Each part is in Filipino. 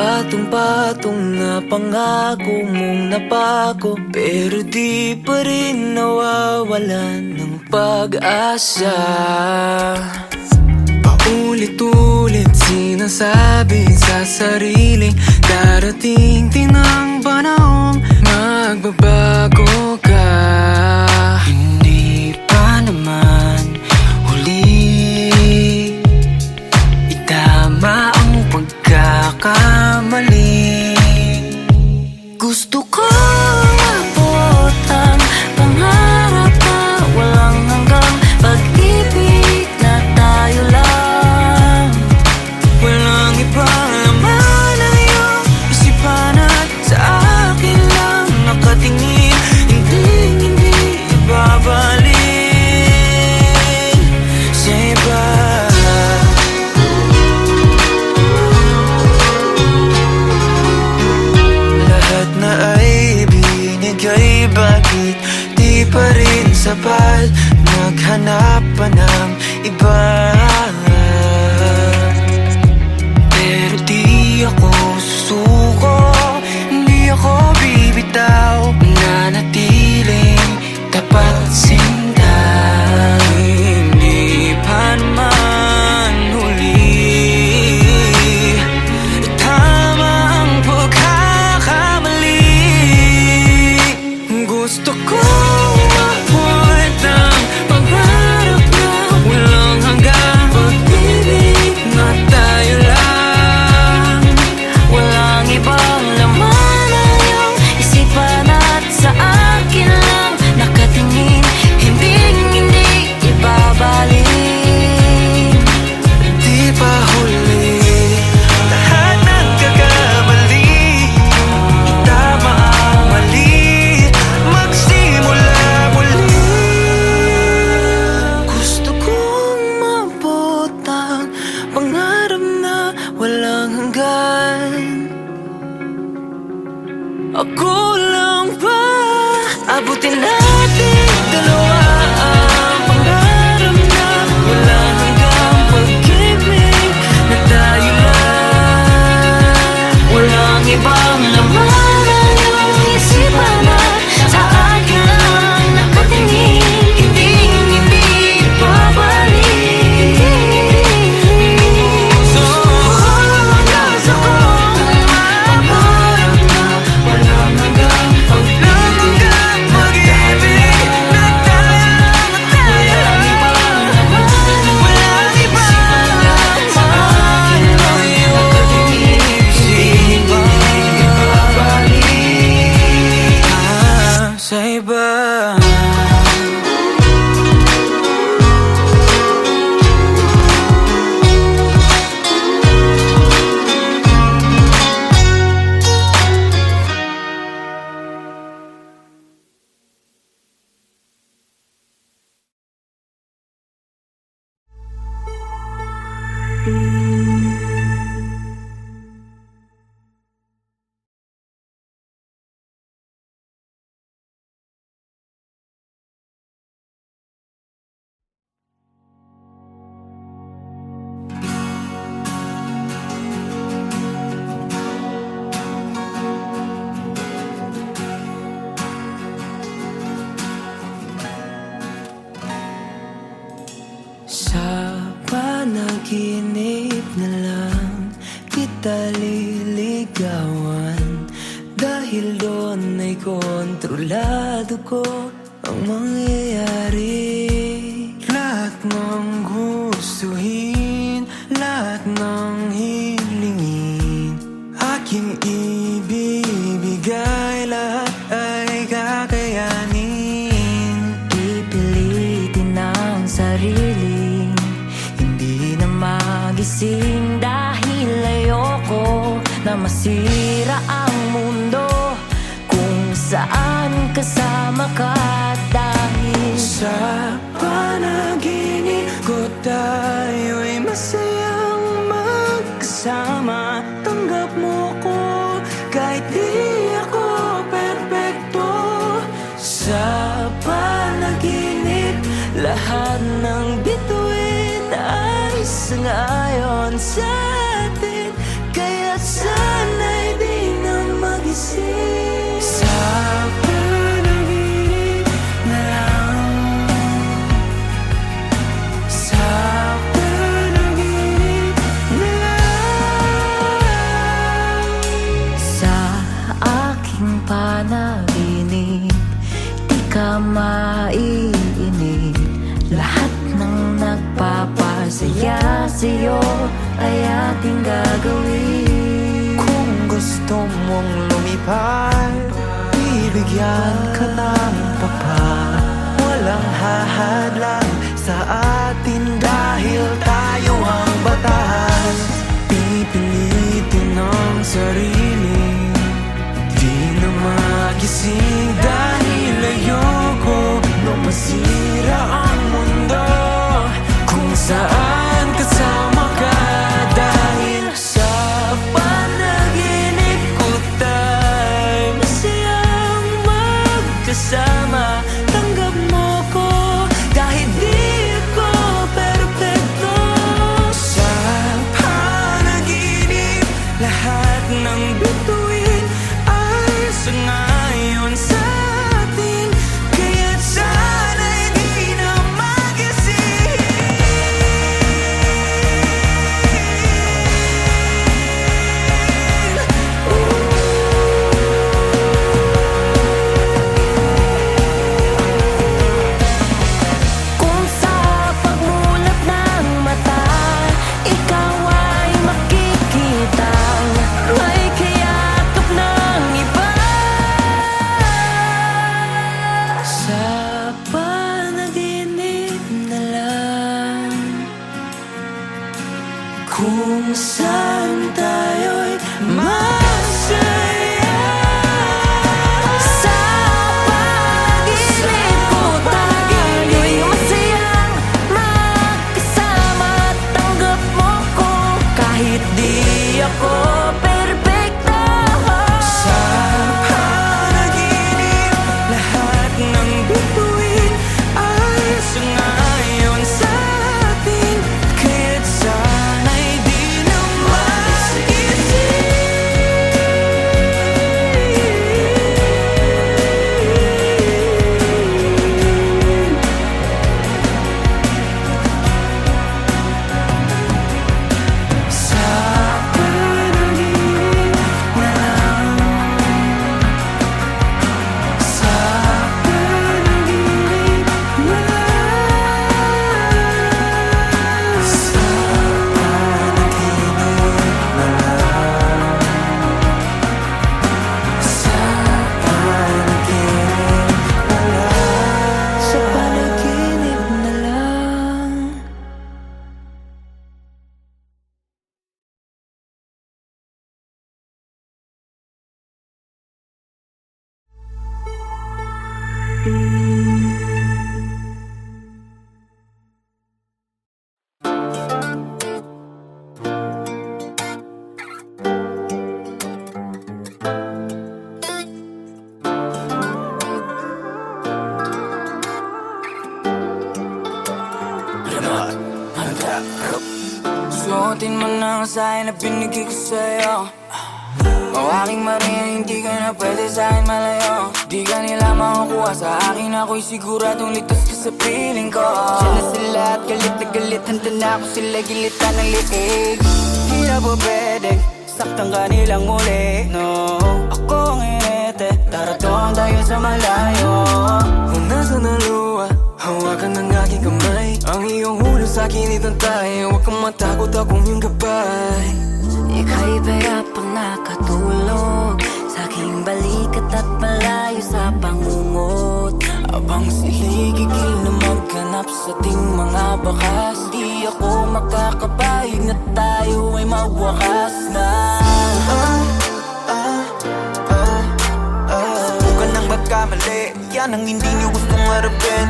Patong-patong na pangako mong napako, pero di pa rin nawawalan ng pag-asa. Paulit-ulit sinasabi sa sarili, darating din ang panahong magbabago ka. Hindi pa naman huli, itama ang pagkakamali. Gusto ko maabot ang pangarap na walang hanggang pag-ibig na tayo lang. Walang ibang laman ang iyong isipan at sa akin lang nakatingin. Hindi ibabalik sa iba. Lahat na ay binigay, bakit di pa rin sapat? Naghanap pa ng iba, pero di ako susuko, hindi ako bibitaw. Nanatiling tapat sinta, hindi pa naman huli, tama ang pagkakamali. Gusto ko mabuhat ang pangarap na walang hanggang pag-ibig na tayo lang. Walang ibang laman ang iyong isipan at sa akin lang nakatingin. Hindi ibabalik. Di pa huli, lahat ng kakamali, itama ang mali, magsimula muli. Gusto kong maabot ang pangarap na walang hanggan. Ako lang ba? Abutin natin dalawa ang pangarap na walang hanggang pag-ibig na tayo lang. Walang ibang laman ang iyong isipan at sa akin lang nakatingin. Hindi babalik. Gusto ko pangarap na walang hanggang pag-ibig na tayo lang. Walang ibang laman sa akin lang nakatingin. Hindi babalik sa iba. Sa panaginip na lang kita liligawan, dahil doon ay kontrolado ko ang mangyayari. Lahat ng gustuhin, lahat ng hilingin, aking ibibigay, lahat ay kakayanin. Pipilitin ang sarili, hindi na magising, dahil ayoko na masira ang mundo kung saan kasama ka. Dahil sa panaginip ko tayo'y masayang magkasama. Tanggap mo ko kahit di ako perpekto. Sa panaginip lahat ng bituin ay sangayon sa atin, kaya sana magising sa panaginip na lang. Sa panaginip na lang. Sa aking panaginip, di ka maiinip. Lahat ng nagpapasaya sa'yo ay ating gagawin. Kung gusto mong lumipad, bibigyan ka ng papat. Walang hahadlang sa atin dahil tayo ang batas. Pipilitin ang sarili, di na magising dahil ayoko na masira ang mundo kung saan kasama ka. Dahil sa panaginip ko tayo masayang magkasama. Tanggap mo ko kahit di ko perpekto. Sa panaginip lahat ng bituin ay sangayon sa atin. Kaya't sana'y di na magising. Kung sa pagmulat ng mata, ikaw ay makikita may kayakap ng iba. Sa panaginip na lang, kung saan tayo'y masaya. Sa panaginip ko tayo'y masayang magkasama. Tanggap mo ko kahit di ako perpekto. Sa panaginip lahat ng bituin ay sangayon sa atin. Kaya't sana'y di na magising. Sa panaginip na lang. Sa panaginip na lang. Sa panaginip na lang. Sa panaginip na lang. Sa panaginip na lang. Suotin mo na ang sign na binigay ko sa'yo. Mawaking Maria, hindi ka na pwede sa'kin malayo. Di ka nila makukuha sa akin, ako'y siguradong litas ka sa piling ko. Diyan na sila at galit na galit, handa na ako sila gilitan ng liig. Di na po pwede, saktang kanilang muli, no. Ako ang inete, tara doon tayo sa malayo. Kung nasa naluwa, hawakan ng aking kamay. Ang iyong ulo sa'kin itantay. Huwag kang matakot, akong iyong gabay. Ika'y payapang nakatulog sa aking balikat at malayo sa pangungot. Abang siligigil na maghanap sa ating mga bakas. Di ako makakapahig na tayo ay mawakas na. Subukan ng magkamali, yan ang hindi niyo gustong harapin.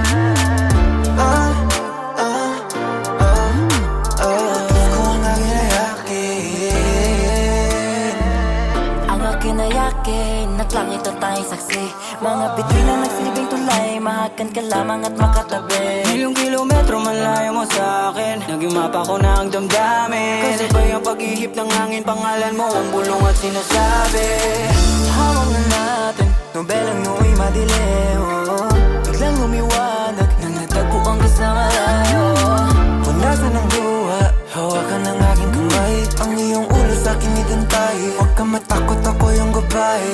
Gusto ko ang aking ayakin. Ang akin ay akin, at langit at tayong saksi. Mga bituin na nagsilbing tulay, mahakan ka lamang at makatabi. Milyong kilometro malayo mo sa'kin, naging mapa ko na ang damdamin. Kasabay ang paghihip ng hangin, pangalan mo ang bulong at sinasabi. hawak na natin, nobelang nooy madilim. Biglang lumiwanag, nang natagpo ang kasama layo. Punasan ng luha, hawakan ng aking kamay. Ang iyong ulo sa'kin itantay, huwag ka matakot, ako yung gabay.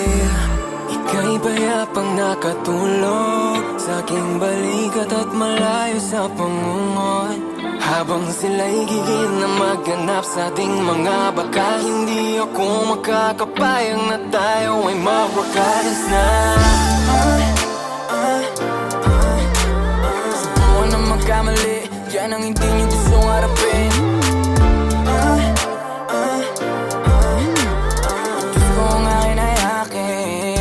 Ika'y payapang nakatulog sa aking balikat at malayo sa pangungot. Habang sila'y gigil na magganap sa ating mga bakal, hindi ako makakapayang na tayo ay mawakalas na. Subukan na magkamali, yan ang hindi niyo gustong harapin. Diyos ko ang akin ay akin.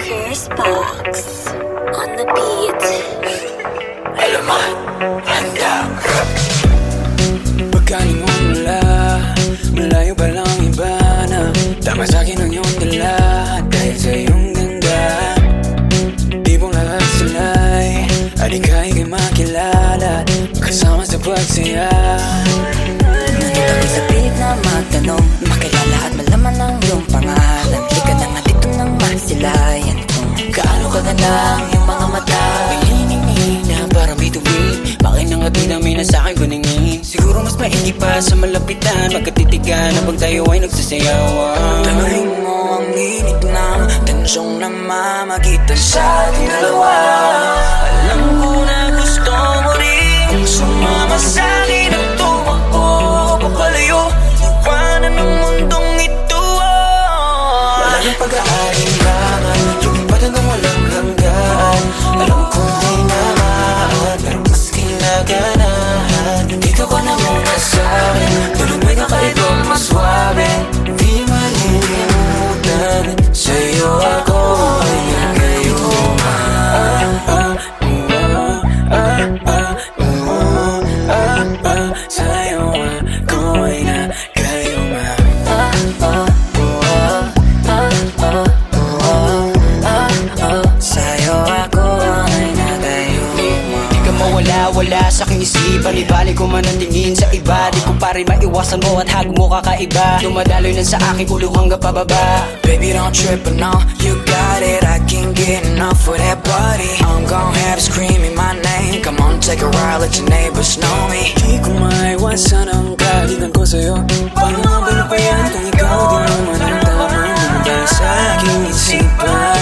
Chris Box on the beat. Alaman, handa. Pagkaling mo mula, malayo pa lang iba na tama sa'kin ang iyong dala. Dahil sa iyong ganda, di mong lahat sila'y alikay kay makilala, kasama sa pagsaya. Nandito ko sa pilit na magtanong, makilala at malaman ang iyong pangalan. Di ka na nga dito nang masilayan kung gaano ka lang yung mga mata. Pinginingin na parang bituin, bakit nang atin namin na sa'kin kuningin. Siguro mas maigi pa sa malapitan, magkatitigan habang tayo ay nagsasayawan. Tamahin mo ang init ng tensyong namamagitan sa ating dalawa. Alam ko na gusto mo rin sumama sa'kin at tumakbo papalayo, iwanan ang mundong ito. Wala nang pag-aalinlangan, lumipat hanggang walang hanggan. Alam ko di naman, pero mas kinaganahan. Dito ka na muna sa'kin, tulad may kakaibang maswabe. Di malilimutan, sa'yo ako ay nagayuma. Sa'yo ako ay nagayuma. Sa'yo ako ay nagayuma. Di ka mawala-wala sa aking isipan, ibalik ko man ang tingin sa iba. Di ko pa rin maiwasan mo at hago mo kakaiba. Dumadaloy lang sa aking ulo hanggang pababa. Baby, don't trip, but no, you got it. I can't get enough of that body. I'm gon' have you screaming my name. Come on, take a ride, let your neighbors know me. Di ko maiwasan ang kaligan ko sa'yo. Paano nga ba na pa yan kung ikaw din naman ang tamang bumabay sa aking isipan?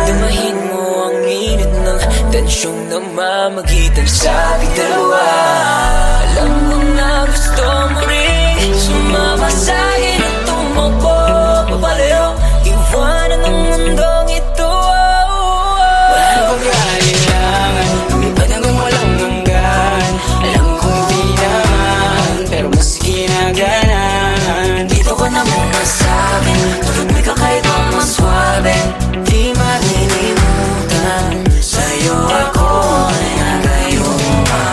Damahin mo ang init ng tensyong namamagitan sa ating dalawa. Alam mo na gusto mo rin sumama sa'kin at tumakbo papalayo, iwanan ang mundong ito. Wala na pag-aalinlangan, lumipat hanggang walang hanggan. Alam kong di naman, pero mas kinaganahan. Dito ka na muna sa'kin, tulad may kakaibang maswabe. Di malilimutan, sa'yo ako ay nagayuma.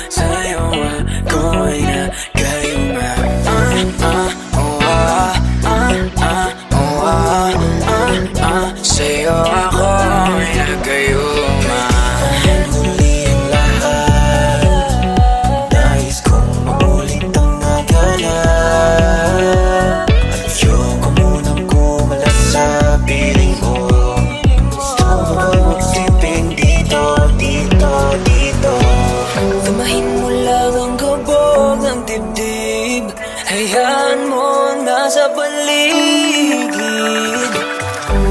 Sa'yo ako ay nagayuma. Sa'yo ako ay nagayuma. Huli ang lahat, nais kong maulit ang naganap. At ayoko munang kumala sa piling mo. Gusto mo ba magsipin dito, dito, dito? Damahin mo lang ang kabog ng dibdib, hayaan mo nasa paligid.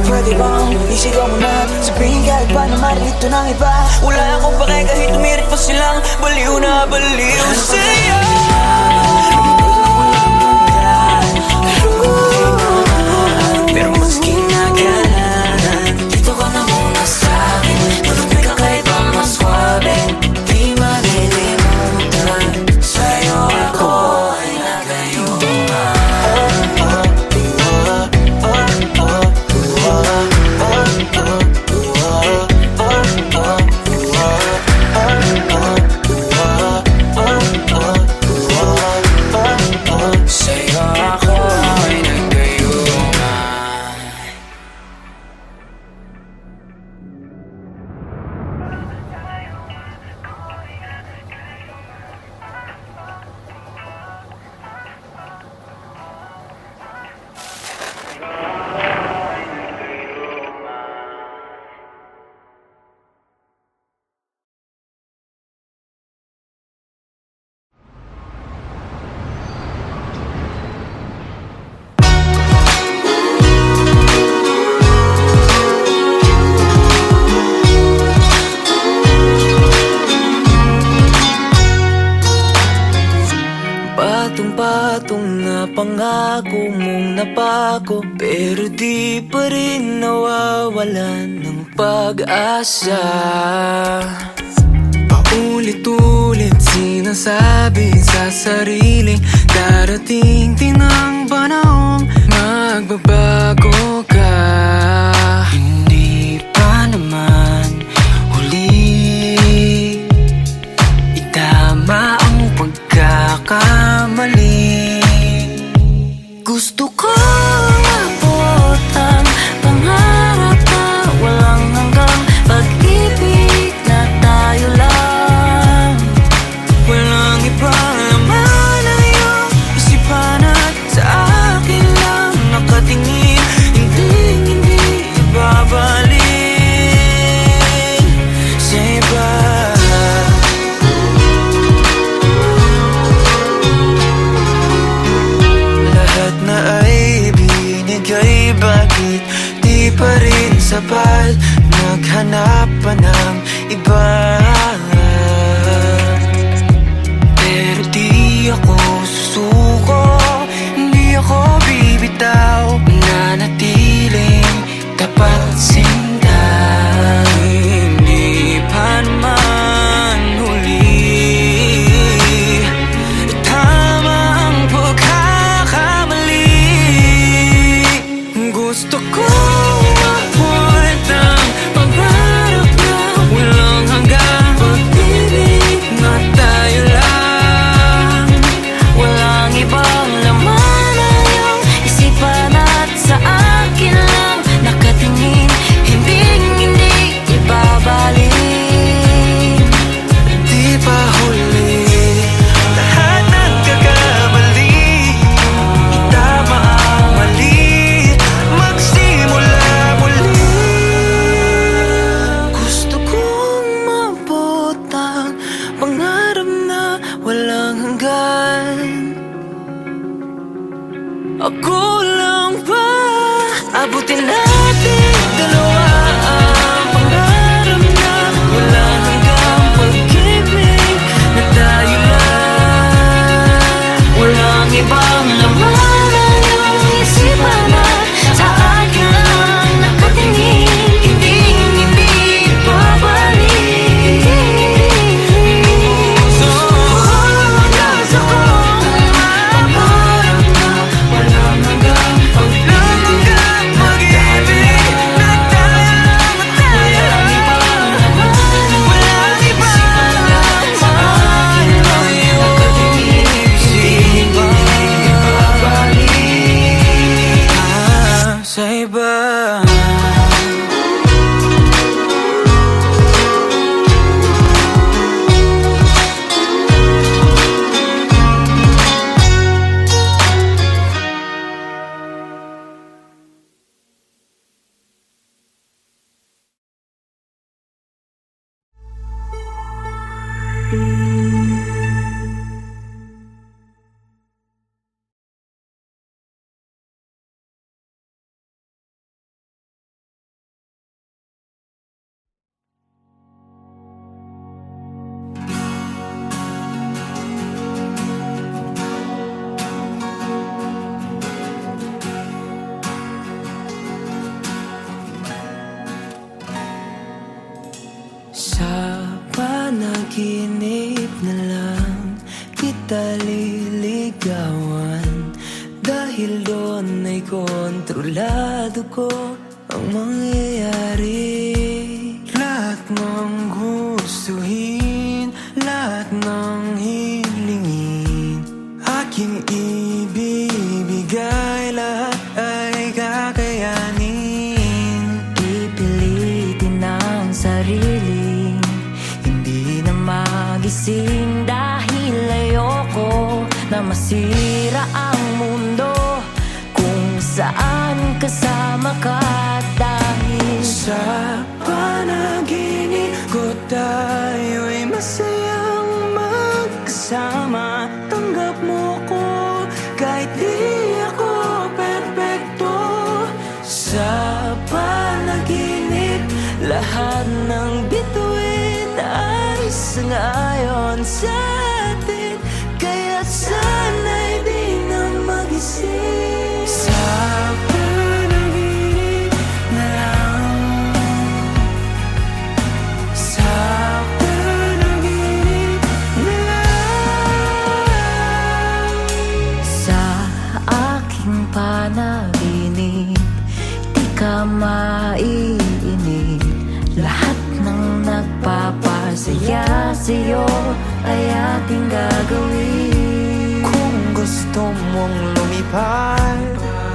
Pwede bang isigaw mo na, sabihin kahit pa na marilito ng iba. Wala akong pake kahit tumirik pa silang baliw na baliw sa'yo. patong-patong na pangako mong napako, pero di pa rin nawawalan ng pag-asa. Paulit-ulit sinasabi sa sarili, darating din ang panahong magbabago ka. Hindi pa naman huli, itama ang pagkakamali. Gusto ko maabot ang pangarap na walang hanggang, pag-ibig na tayo lang. Walang ibang laman ang iyong isipan at sa akin lang nakatingin, hindi ibabalik sa iba. Lahat na ay binigay, bakit di pa rin sapat? Naghanap pa ng iba, pero di ako susuko, hindi ako bibitaw, nanatiling tapat sinta. Hindi pa naman huli, tama ang pagkakamali. Gusto ko mabuhat ang pangarap na walang hanggang, pag-ibig na tayo lang. Walang ibang laman ang iyong isipan at sa akin lang nakatingin, hindi ibabalik. Di pa huli, lahat nagkakamali, itama ang mali, magsimula muli. Gusto kong maabot ang pangarap na walang hanggan. Ako lang ba? Abutin natin dalawa ang pangarap na walang hanggang, pag-ibig na tayo lang. Walang ibang laman ang iyong isipan at sa akin lang nakatingin, hindi ibabalik. Gusto ko pangarap na walang hanggang, pag-ibig na tayo lang. Walang ibang laman, walang ibang laman sa akin lang nakatingin, hindi ibabalik sa iba. Sa panaginip na lang kita liligawan, dahil doon ay kontrolado ko ang mangyayari. Lahat ng gustuhin, lahat ng hilingin, aking ibibigay, lahat ay kakayanin. Pipilitin ang sarili, hindi na magising, dahil ayoko na masira ang mundo kung saan kasama ka. Dahil sa panaginip ko tayo'y masayang magkasama. Tanggap mo ko kahit di ako perfecto. Sa panaginip, lahat ng bituin ay sangayon sa atin, kaya sana'y sa'yo ay ating gagawin. Kung gusto mong lumipad,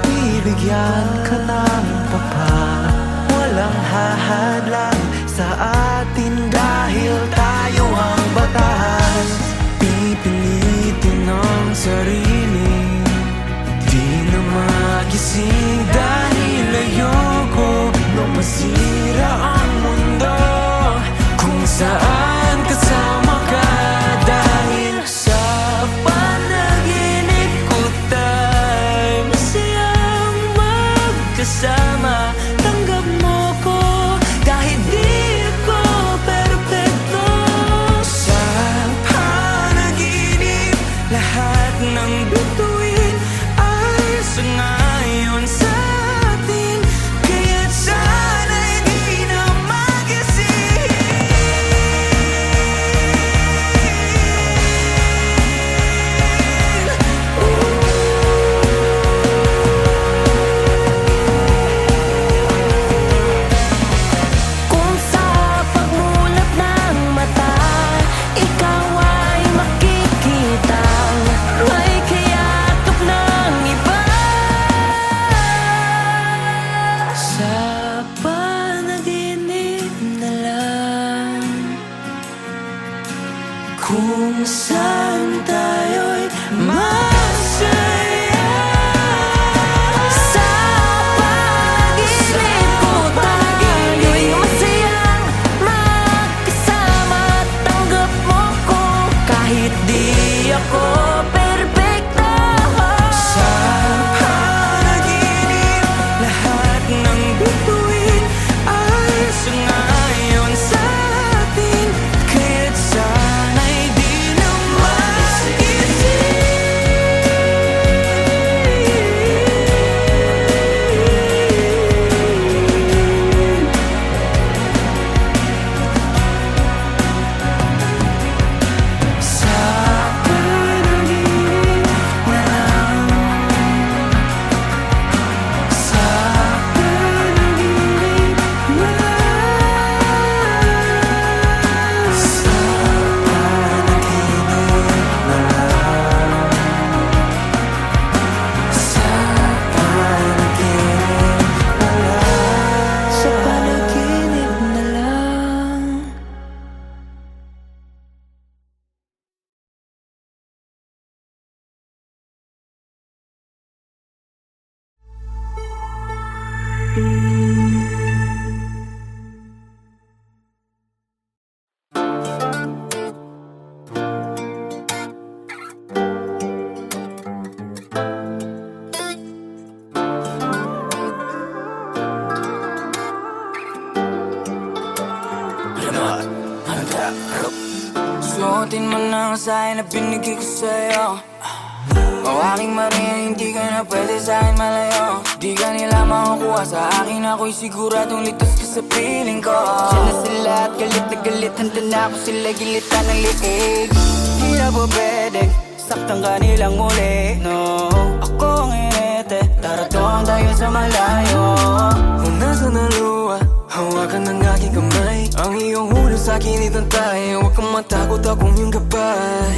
bibigyan ka ng papat. Walang hahadlang sa atin dahil tayo ang batas. Pipilitin ang sarili, di na magising dahil ayoko na masira ang mundo kung saan kasama ka. Dahil sa panaginip ko tayo masayang magkasama. Tanggap mo ko kahit di ako perfecto. Sa panaginip lahat ng bituin ay sangayon sa atin, kaya't sana'y di na magising. Kung sa pagmulat ng mata, ikaw ay makikita may kayakap ng iba. Sa panaginip na lang, kung saan tayo'y masaya. Sa panaginip ko tayo'y masayang magkasama. Tanggap mo ko kahit di ako perfecto. Sa panaginip lahat ng bituin ay sangayon sa atin, kaya't sana'y di na magising. Sa panaginip na lang, sa panaginip na lang, sa panaginip na lang, sa panaginip na lang, sa panaginip na lang. Suotin mo na ang sign na binigay ko sa'yo. O aking Maria, hindi ka na pwede sa'kin malayo. Di ka nila makukuha sa akin, ako'y siguradong litas ka sa piling ko. Diyan na sila at galit na galit, handa na ako sila gilitan ng liig. Di na po pwede saktan ka nilang muli, no. Ako ang inete, tara doon tayo sa malayo. Kung nasa naluwa, hawakan ng aking kamay. Ang iyong ulo sa'kin itantay, huwag kang matakot, akong iyong gabay.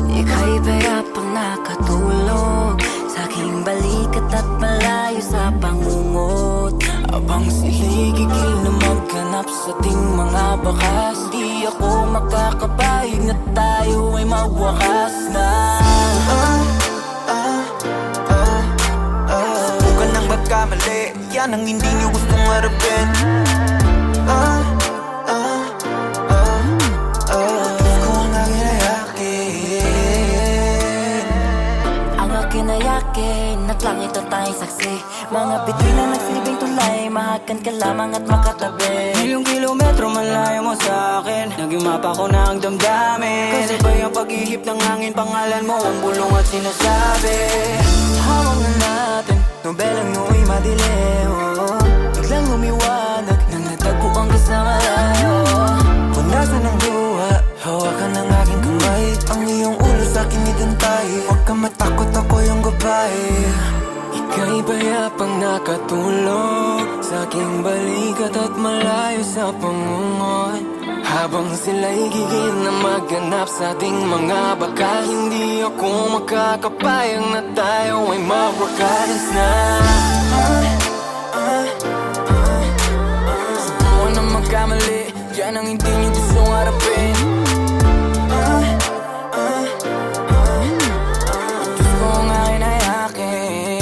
Ika'y payapang nakatulog sa aking balikat at malayo sa pangungot. Abang sila'y gigil na maghanap sa ating mga bakas. Di ako makakapahig na tayo ay mawakas na. Subukan ng magkamali, yan ang hindi niyo gustong harapin. Gusto ang aking ayakin. Ang akin ay akin, at langit at tayong saksi. Mga bituin na nagsilbing tulay, mahakan ka lamang at makatabi. Milyong kilometro malayo mo sa'kin, naging mapa ko na ang damdamin. Kasabay ang pag-ihip ng hangin, pangalan mo ang bulong at sinasabi. Hawak na natin, nobelang nooy madilim. Biglang umiwanag, nang natagpuan ka sa malayo. Punasan ng luha, hawakan ng aking kamay. Ang iyong ulo sa'kin itantay, huwag ka matakot, ako yung gabay. Ika'y payapang nakatulog sa aking balikat at malayo sa pangungot. Habang sila'y gigil na maghanap sa ating mga bakal, hindi ako makakapayag na tayo ay mag-workadance na. Subukan na magkamali, yan ang hindi niyo gustong harapin. Diyos ko ang akin ay akin.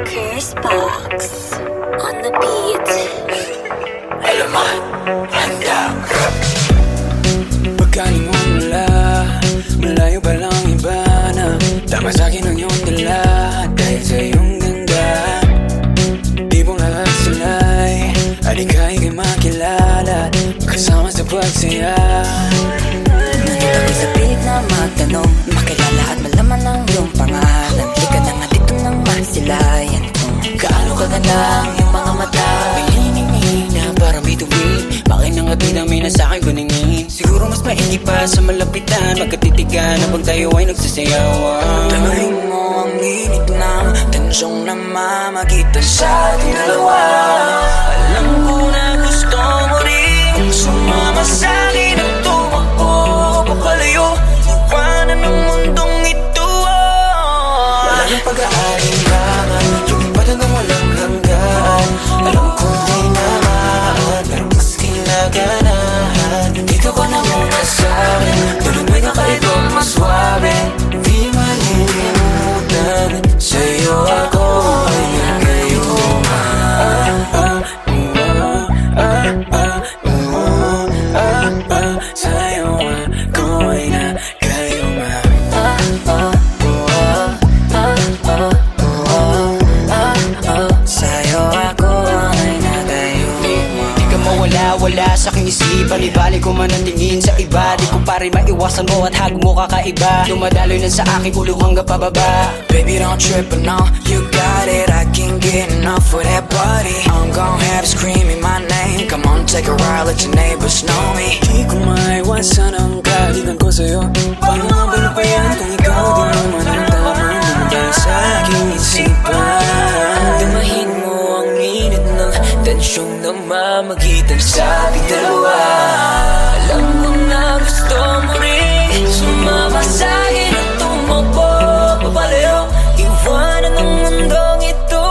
Chris Box on the beat. Pagkaling mo mula, malayo pa lang iba na tama sa'kin ang iyong dala. Dahil sa iyong ganda, tibong lahat sila'y alikay kay makilala, kasama sa pagsaya. Nandito ka sa pilit na magtanong, makilala at malaman ang iyong pangalan. Di ka na nga dito nang masilayan kung gaano kaganda ang iyong mga mata. May hiningin na parang bituin, bakit nang atidami na sa'kin guningin. Siguro mas maigi pa sa malapitan, magkatitigan habang tayo ay nagsasayawan. Tamahin mo ang init ng tensyong namamagitan sa ating dalawa. Alam ko na gusto mo rin sumama sa'kin at tumakbo papalayo, iwanan ang mundong ito. Wala nang pag-aalinlangan, lumipad hanggang walang hanggan. Alam kong di naman, pero mas kinaganahan. Dito ka na muna sa'kin, tulad may kakaibang mas swabe. Di malilimutan, sa'yo ako ay nagayuma. Sa'yo ako ay nagayuma. Sa'yo ako ay nagayuma. Di ka mawala-wala sa aking isipan, ibalik ko man ang tingin sa iba. Di ko pa rin maiwasan mo at hag mo kakaiba. Dumadaloy na sa aking ulo hanggang pababa. Baby don't trip, I know you got it. I can't get enough of that body. I'm gon' have you screaming my name. Come on, take a ride, let your neighbors know me. Di ko maiwasan ang kaligan ko sa'yo. Paano nga ba na pa yan kung ikaw di naman ang tamang lumabas sa aking isipan? Damahin mo ang init ng tensyong namamagitan sa ating dalawa. Alam mo na gusto mo rin sumama sa'kin at tumakbo papalayo, iwanan ang mundong ito.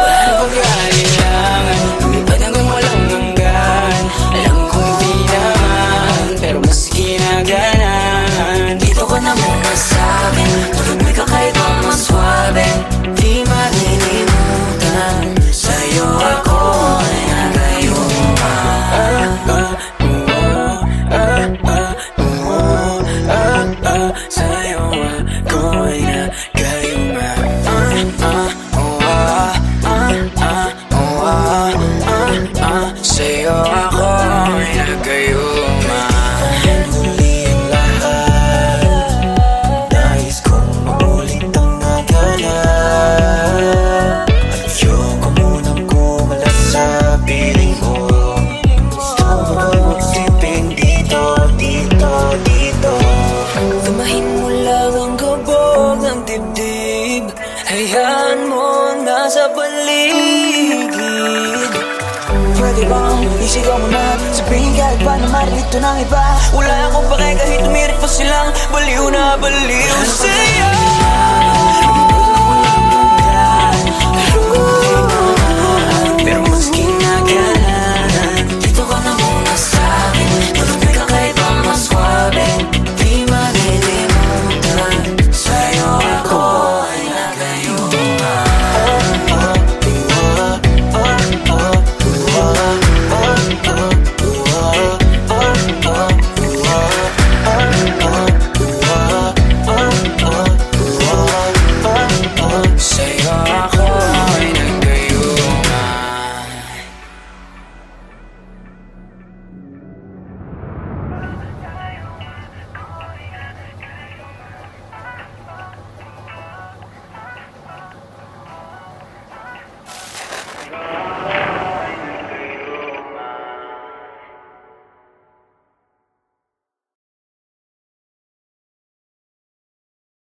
Wala nang pag-aalinlangan, lumipad hanggang walang hanggan. Alam kong di naman, pero mas kinaganahan. Dito ka na muna sa'kin, tulad may kakaibang mas swabe. Di malilimutan, sa'yo ako ay nagayuma. Sa'yo ako ay nagayuma. Sa'yo ako ay nagayuma. Huli ang lahat, nais kong maulit ang naganap. At ayoko munang kumalas sa piling mo. Gusto mo ba magsiping dito, dito, dito? Tumahin mo lang ang kabog ng dibdib, hayaan mo ang nasa paligid. Pwede bang isigaw mo na, sabihin kahit pa na marilito ng iba. Wala akong pake kahit umirit pa silang baliw na baliw.